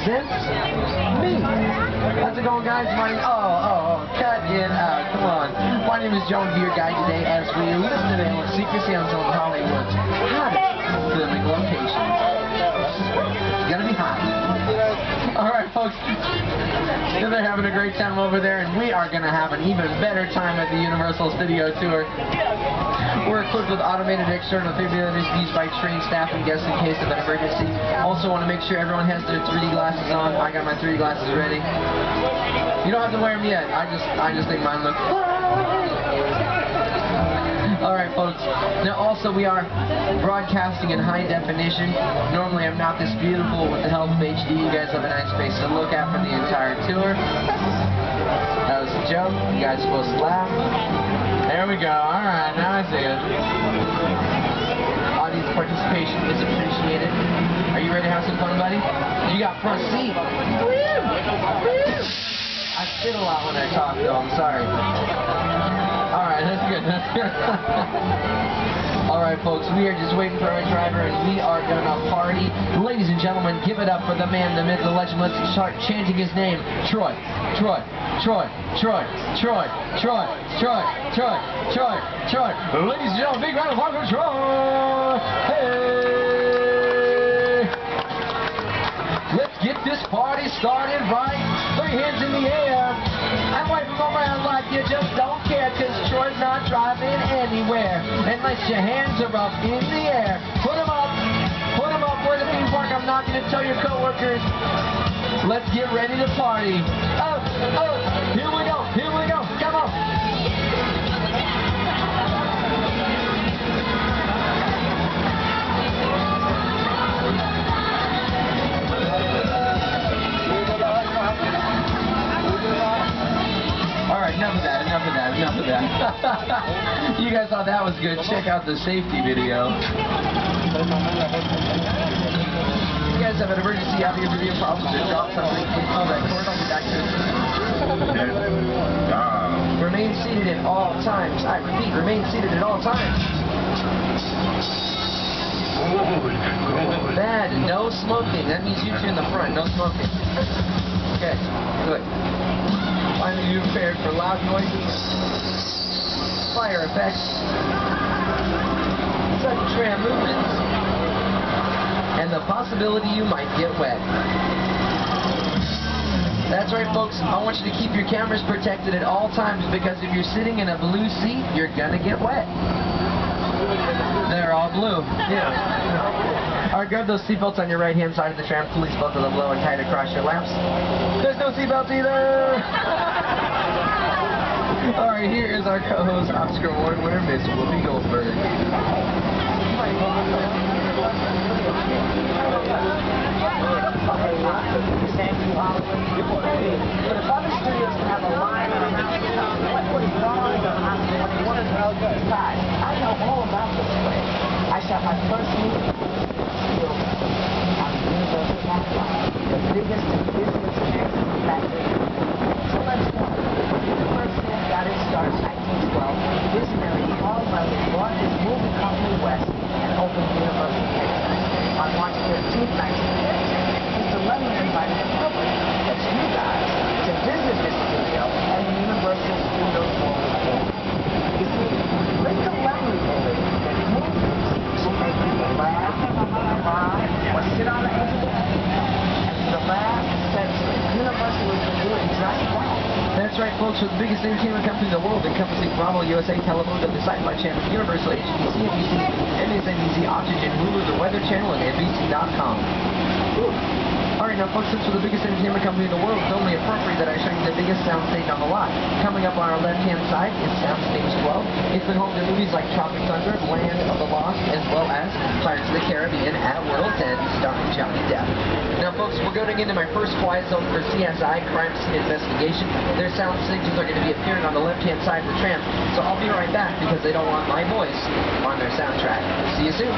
since me. How's it going, guys? Cut it out. Come on. My name is John, your guide today as we listen in with secret sounds on Hollywood's hottest filming locations. It's gonna be hot. Alright, folks. They're having a great time over there, and we are gonna have an even better time at the Universal Studio Tour. We're equipped with automated external defibrillators used by trained staff and guests in case of an emergency. Also want to make sure everyone has their 3D glasses on. I got my 3D glasses ready. You don't have to wear them yet. I just think mine look Alright, folks. Now also we are broadcasting in high definition. Normally I'm not this beautiful. With the help of HD, you guys have a nice space to look at for the entire tour. That was a joke. You guys are supposed to laugh. There we go. Alright, now I see it. Audience participation is appreciated. Are you ready to have some fun, buddy? You got front seat. I spit a lot when I talk, though. I'm sorry. Alright, that's good. That's good. Alright, folks. We are just waiting for our driver, and we are gonna party. Ladies and gentlemen, give it up for the man, the myth, the legend. Let's start chanting his name. Troy. Troy. Troy. Troy. Troy. Troy. Troy. Troy. Troy. Troy. Ladies and gentlemen, big round of applause for Troy. Hey! Let's get this party started right. 3 hands in the air. And wave them around like you just don't care, cause Troy's not driving anywhere unless your hands are up in the air. Put them up. Put them up. We're at the theme park. I'm not going to tell your coworkers. Let's get ready to party. Oh, oh, here we go. Here we go. Come on. Alright, enough of that, enough of that, enough of that. You guys thought that was good. Check out the safety video. You guys have an emergency audio video problems or drop something, please call that cord. I'll be back soon. Remain seated at all times. I repeat, remain seated at all times. Bad. No smoking. That means you two in the front. No smoking. Okay, good. Finally, you're prepared for loud noises, fire effects, sudden tram movements, and the possibility you might get wet. That's right, folks. I want you to keep your cameras protected at all times, because if you're sitting in a blue seat, you're gonna get wet. They're all blue. Yeah. Alright, grab those seatbelts on your right-hand side of the tram. Please both of them low and tight across your laps. There's no seatbelts either! Alright, here is our co-host, Oscar Award winner, Miss Whoopi Goldberg. Thank you, Hollywood. But if other studios can have a line on a mountaintop, what is wrong with the hospital when they want to know the size? I know all about this place. I shot my first movie on the Universal Platform, the biggest and busiest transit factory. So let's go. Universal got its start in 1912. Visionary Paul Levy bought his movie company West and opened Universal Pictures. On March 13, 1950, Mr. Levy invited the public, that's you guys, to visit his studio and the Universal Studios World of Film. You see, Linda Levy believed that movies will make people laugh, cry, or sit on the edge of the bed. And for the last century, Universal has been doing just that. That's right, folks, with the biggest entertainment company in the world, encompassing Bravo, USA, Telemundo, the Sci-Fi Channel, Universal, HBC, NBC, MSNBC, Oxygen, Hulu, the Weather Channel, and NBC.com. Alright, now folks, since we're the biggest entertainment company in the world, it's only appropriate that I show you the biggest soundstage on the lot. Coming up on our left-hand side is Soundstage 12. It's been home to movies like Tropic Thunder, Land of the Lost, as well as Pirates of the Caribbean at World's End, starring Johnny Depp. Now folks, we're going into my first quiet zone for CSI, Crime Scene Investigation. Their sound stages are going to be appearing on the left-hand side of the tram, so I'll be right back because they don't want my voice on their soundtrack. See you soon.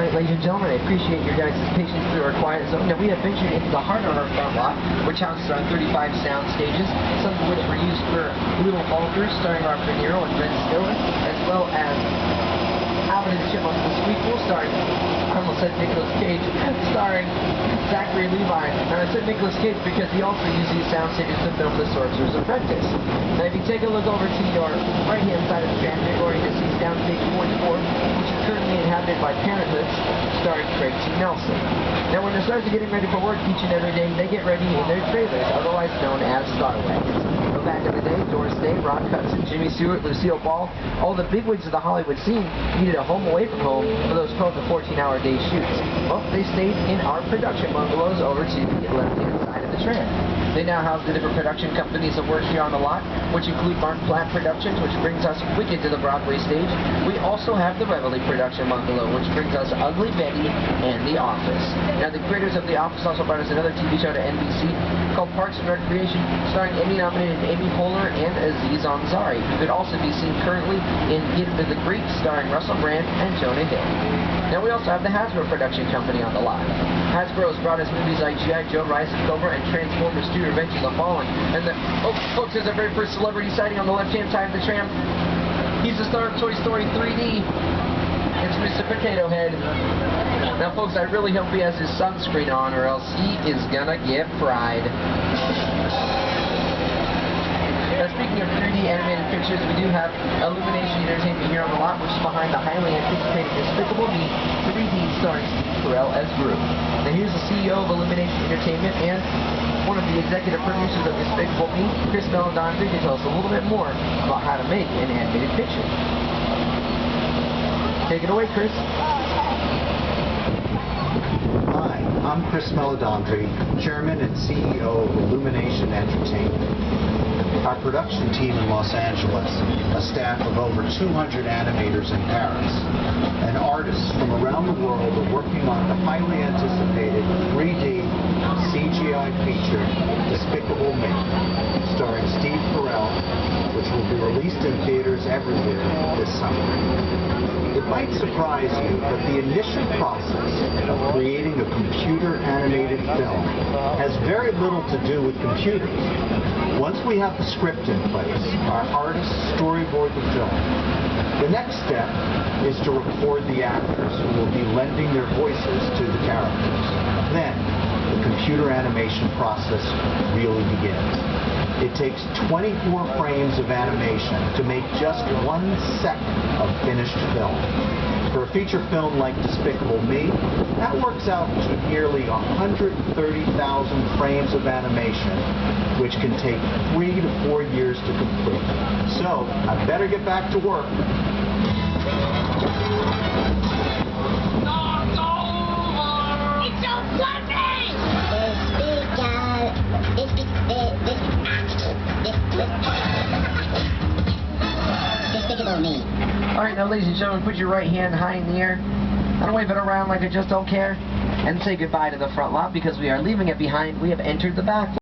Alright, ladies and gentlemen, I appreciate your guys' patience through our quiet zone. Now, we have ventured into the heart of our front lot, which houses our 35 sound stages, some of which were used for Little Vultures, starring Robert De Niro and Ben Stiller, as well as Alvin and the Chipmunks The Sequel, starring, I almost said Nicolas Cage, starring Zachary Levi. Now, I said Nicolas Cage because he also used these sound stages to film The Sorcerer's Apprentice. Now, if you take a look over to your right-hand side of the screen, you're going to see Soundstage 44, which is currently inhabited by Parenthoods, starring Craig T. Nelson. Now, when the stars are getting ready for work each and every day, they get ready in their trailers, otherwise known as Star Wagons. Go back in the day, Doris Day, Rock Hudson, Jimmy Stewart, Lucille Ball, all the bigwigs of the Hollywood scene needed a home away from home for those 12 to 14-hour day shoots. Well, they stayed in our production bungalows over to the left-hand side of the tram. They now house the different production companies that work here on the lot, which include Mark Platt Productions, which brings us Wicked to the Broadway stage. We also have the Reveille Production Bungalow, which brings us Ugly Betty and The Office. Now, the creators of The Office also brought us another TV show to NBC called Parks and Recreation, starring Emmy-nominated Amy Poehler and Aziz Ansari, who could also be seen currently in Get Into the Greek, starring Russell Brand and Jonah Hill. Now, we also have the Hasbro Production Company on the lot. Hasbro has brought us movies like G.I. Joe, Rise of Cobra, and Transformers 2, Revenge of the Fallen. And folks, there's our very first celebrity sighting on the left-hand side of the tram. He's the star of Toy Story 3D. It's Mr. Potato Head. Now, folks, I really hope he has his sunscreen on, or else he is gonna get fried. Now, speaking of 3D animated pictures, we do have Illumination Entertainment here on the lot, which is behind the highly anticipated Despicable Me 3D starring Steve Carell as Gru. Now, here's the CEO of Illumination Entertainment and one of the executive producers of Despicable Me, Chris Meledandri, to tell us a little bit more about how to make an animated picture. Take it away, Chris. Hi, I'm Chris Meledandri, Chairman and CEO of Illumination Entertainment. Our production team in Los Angeles, a staff of over 200 animators in Paris, and artists from around the world are working on the highly anticipated 3D CGI feature Despicable Me, starring Steve Carell, which will be released in theaters everywhere this summer. It might surprise you, but the initial process of creating a computer-animated film has very little to do with computers. Once we have the script in place, our artists storyboard the film. The next step is to record the actors who will be lending their voices to the characters. Then, the computer animation process really begins. It takes 24 frames of animation to make just 1 second of finished film. For a feature film like Despicable Me, that works out to nearly 130,000 frames of animation, which can take 3 to 4 years to complete. So, I better get back to work. It's so funny! Despicable Me. Alright, now, ladies and gentlemen, put your right hand high in the air. And wave it around like I just don't care. And say goodbye to the front lot because we are leaving it behind. We have entered the back lot.